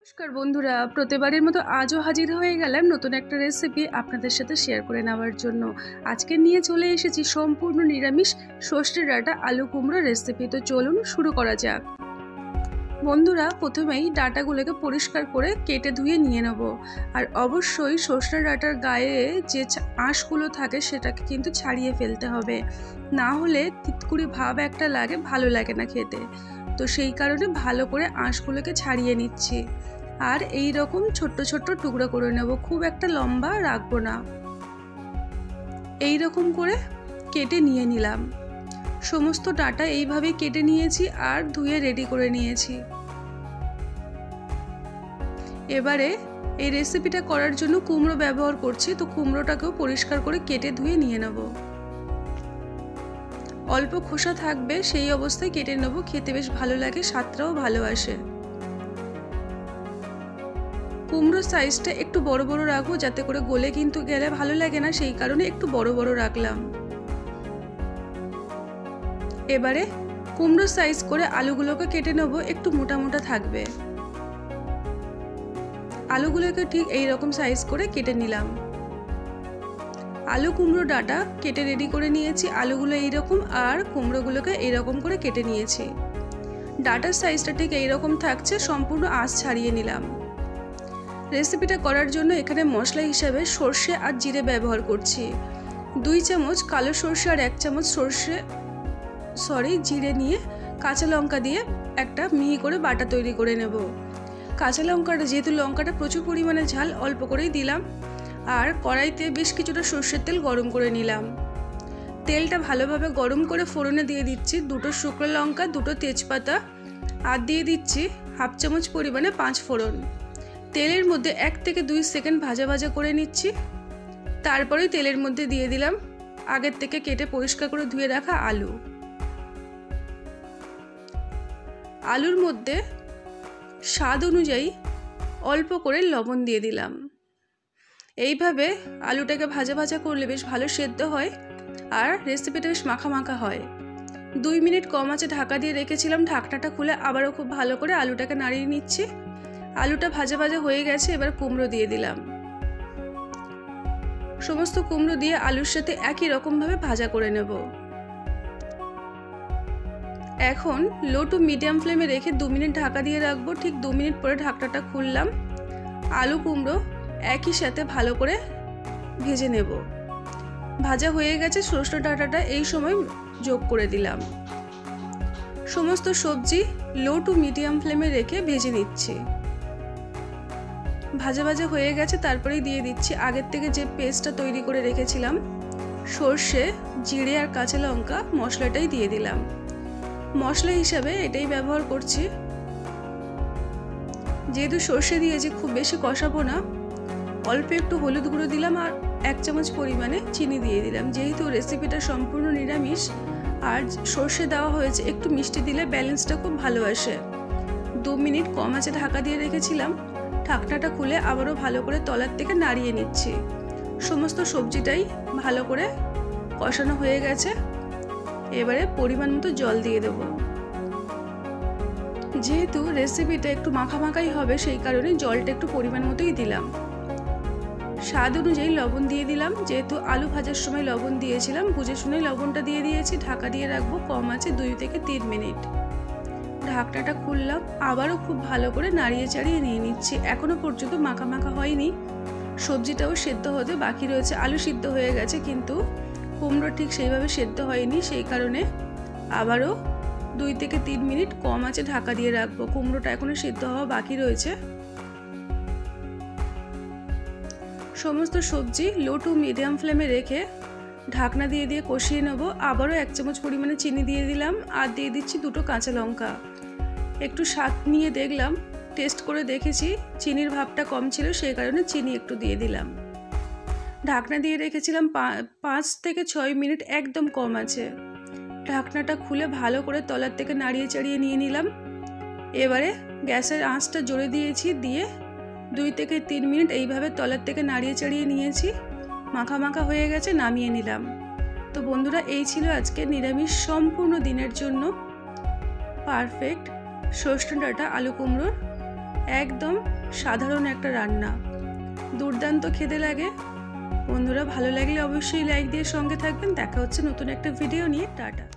নমস্কার বন্ধুরা, প্রতিবারের মতো আজও হাজির হয়ে গেলাম নতুন একটা রেসিপি আপনাদের সাথে শেয়ার করে নেওয়ার জন্য। আজকে নিয়ে চলে এসেছি সম্পূর্ণ নিরামিষ সর্ষে ডাঁটা আলু কুমড়ো রেসিপি। তো চলুন শুরু করা যাক। বন্ধুরা, প্রথমেই ডাঁটাগুলোকে পরিষ্কার করে কেটে ধুয়ে নিয়ে নেব। আর অবশ্যই সর্ষে ডাঁটার গায়ে যে আঁশগুলো থাকে সেটাকে কিন্তু ছাড়িয়ে ফেলতে হবে, না হলে তিতকুড়ি ভাব একটা লাগে, ভালো লাগে না খেতে। তো সেই কারণে ভালো করে আঁশগুলোকে ছাড়িয়ে নিচ্ছি। আর এই রকম ছোট্ট ছোট্ট টুকরো করে নেব, খুব একটা লম্বা রাখবো না। এই রকম করে কেটে নিয়ে নিলাম। সমস্ত ডাঁটা এইভাবে কেটে নিয়েছি আর ধুয়ে রেডি করে নিয়েছি। এবারে এই রেসিপিটা করার জন্য কুমড়ো ব্যবহার করছি, তো কুমড়োটাকেও পরিষ্কার করে কেটে ধুয়ে নিয়ে নেব। অল্প খোসা থাকবে সেই অবস্থায় কেটে নেব, খেতে বেশ ভালো লাগে, স্বাদটাও ভালো আসে। কুমড়োর সাইজটা একটু বড় বড় রাখবো, যাতে করে গলে কিন্তু গেলে ভালো লাগে না, সেই কারণে একটু বড় বড় রাখলাম। এবারে কুমড়োর সাইজ করে আলুগুলোকে কেটে নেব, একটু মোটা মোটা থাকবে। আলুগুলোকে ঠিক এই রকম সাইজ করে কেটে নিলাম। আলু কুমড়ো ডাঁটা কেটে রেডি করে নিয়েছি। আলুগুলো এইরকম আর কুমড়োগুলোকে এইরকম করে কেটে নিয়েছি। ডাঁটার সাইজটা ঠিক এইরকম থাকছে, সম্পূর্ণ আঁশ ছাড়িয়ে নিলাম। রেসিপিটা করার জন্য এখানে মশলা হিসাবে সর্ষে আর জিরে ব্যবহার করছি। 2 চামচ কালো সর্ষে আর 1 চামচ জিরে নিয়ে কাঁচা লঙ্কা দিয়ে একটা মিহি করে বাটা তৈরি করে নেব। কাঁচা লঙ্কাটা, যেহেতু লঙ্কাটা প্রচুর পরিমাণে ঝাল, অল্প করেই দিলাম। আর কড়াইতে বেশ কিছুটা সর্ষের তেল গরম করে নিলাম। তেলটা ভালোভাবে গরম করে ফোড়নে দিয়ে দিচ্ছি 2টো শুকনো লঙ্কা, 2টো তেজপাতা, আর দিয়ে দিচ্ছি 1/2 চামচ পরিমাণে 5 ফোড়ন। তেলের মধ্যে 1 থেকে 2 সেকেন্ড ভাজা ভাজা করে নিচ্ছি। তারপরে তেলের মধ্যে দিয়ে দিলাম আগের থেকে কেটে পরিষ্কার করে ধুয়ে রাখা আলু। আলুর মধ্যে স্বাদ অনুযায়ী অল্প করে লবণ দিয়ে দিলাম। এইভাবে আলুটাকে ভাজা ভাজা করলে বেশ ভালো সেদ্ধ হয় আর রেসিপিটা বেশ মাখা মাখা হয়। 2 মিনিট কম আঁচে ঢাকা দিয়ে রেখেছিলাম। ঢাকনাটা খুলে আবারও খুব ভালো করে আলুটাকে নাড়িয়ে নিচ্ছি। আলুটা ভাজা ভাজা হয়ে গেছে, এবার কুমড়ো দিয়ে দিলাম। সমস্ত কুমড়ো দিয়ে আলুর সাথে একই রকমভাবে ভাজা করে নেব। এখন লো টু মিডিয়াম ফ্লেমে রেখে 2 মিনিট ঢাকা দিয়ে রাখবো। ঠিক 2 মিনিট পরে ঢাকনাটা খুললাম। আলু কুমড়ো একই সাথে ভালো করে ভেজে নেব। ভাজা হয়ে গেছে। সর্ষে ডাঁটাটা এই সময় যোগ করে দিলাম। সমস্ত সবজি লো টু মিডিয়াম ফ্লেমে রেখে ভেজে নিচ্ছি। ভাজা ভাজা হয়ে গেছে, তারপরেই দিয়ে দিচ্ছি আগের থেকে যে পেস্টটা তৈরি করে রেখেছিলাম। সর্ষে, জিরে আর কাঁচা লঙ্কা মশলাটাই দিয়ে দিলাম। মশলা হিসাবে এটাই ব্যবহার করছি। যেহেতু সর্ষে দিয়েছি, খুব বেশি কষাবো না। অল্প একটু হলুদ গুঁড়ো দিলাম আর 1 চামচ পরিমাণে চিনি দিয়ে দিলাম। যেহেতু রেসিপিটা সম্পূর্ণ নিরামিষ আর সর্ষে দেওয়া হয়েছে, একটু মিষ্টি দিলে ব্যালেন্সটা খুব ভালো আসে। 2 মিনিট কম আঁচে ঢাকা দিয়ে রেখেছিলাম। ঢাকনাটা খুলে আবারও ভালো করে তলার থেকে নাড়িয়ে নিচ্ছি। সমস্ত সবজিটাই ভালো করে কষানো হয়ে গেছে। এবারে পরিমাণ মতো জল দিয়ে দেব। যেহেতু রেসিপিটা একটু মাখা মাখাই হবে, সেই কারণে জলটা একটু পরিমাণ মতোই দিলাম। স্বাদ অনুযায়ী লবণ দিয়ে দিলাম। যেহেতু আলু ভাজার সময় লবণ দিয়েছিলাম, বুঝে শুনে লবণটা দিয়ে দিয়েছি। ঢাকা দিয়ে রাখবো কম আছে 2 থেকে 3 মিনিট। ঢাকনাটা খুললাম, আবারও খুব ভালো করে নাড়িয়ে চাড়িয়ে নিয়ে নিচ্ছি। এখনো পর্যন্ত মাখা মাখা হয়নি, সবজিটাও সেদ্ধ হতে বাকি রয়েছে। আলু সিদ্ধ হয়ে গেছে, কিন্তু কুমড়ো ঠিক সেইভাবে সেদ্ধ হয়নি, সেই কারণে আবারও 2 থেকে 3 মিনিট কম আছে ঢাকা দিয়ে রাখবো। কুমড়োটা এখনো সেদ্ধ হওয়া বাকি রয়েছে। সমস্ত সবজি লো টু মিডিয়াম ফ্লেমে রেখে ঢাকনা দিয়ে দিয়ে কষিয়ে নেব। আবারও 1 চামচ পরিমাণে চিনি দিয়ে দিলাম আর দিয়ে দিচ্ছি 2টো কাঁচা লঙ্কা। একটু স্বাদ নিয়ে দেখলাম, টেস্ট করে দেখেছি চিনির ভাবটা কম ছিল, সেই কারণে চিনি একটু দিয়ে দিলাম। ঢাকনা দিয়ে রেখেছিলাম 5 থেকে 6 মিনিট, একদম কম আছে। ঢাকনাটা খুলে ভালো করে তলার থেকে নাড়িয়ে চাড়িয়ে নিয়ে নিলাম। এবারে গ্যাসের আঁচটা জোরে দিয়েছি, দিয়ে 2 থেকে 3 মিনিট এইভাবে তলার থেকে নাড়িয়ে চাড়িয়ে নিয়েছি। মাখা মাখা হয়ে গেছে, নামিয়ে নিলাম। তো বন্ধুরা, এই ছিল আজকে নিরামিষ সম্পূর্ণ দিনের জন্য পারফেক্ট সর্ষে ডাঁটা আলু কুমড়োর একদম সাধারণ একটা রান্না, দুর্দান্ত খেতে লাগে। বন্ধুরা ভালো লাগলে অবশ্যই লাইক দিয়ে সঙ্গে থাকবেন। দেখা হচ্ছে নতুন একটা ভিডিও নিয়ে। টাটা।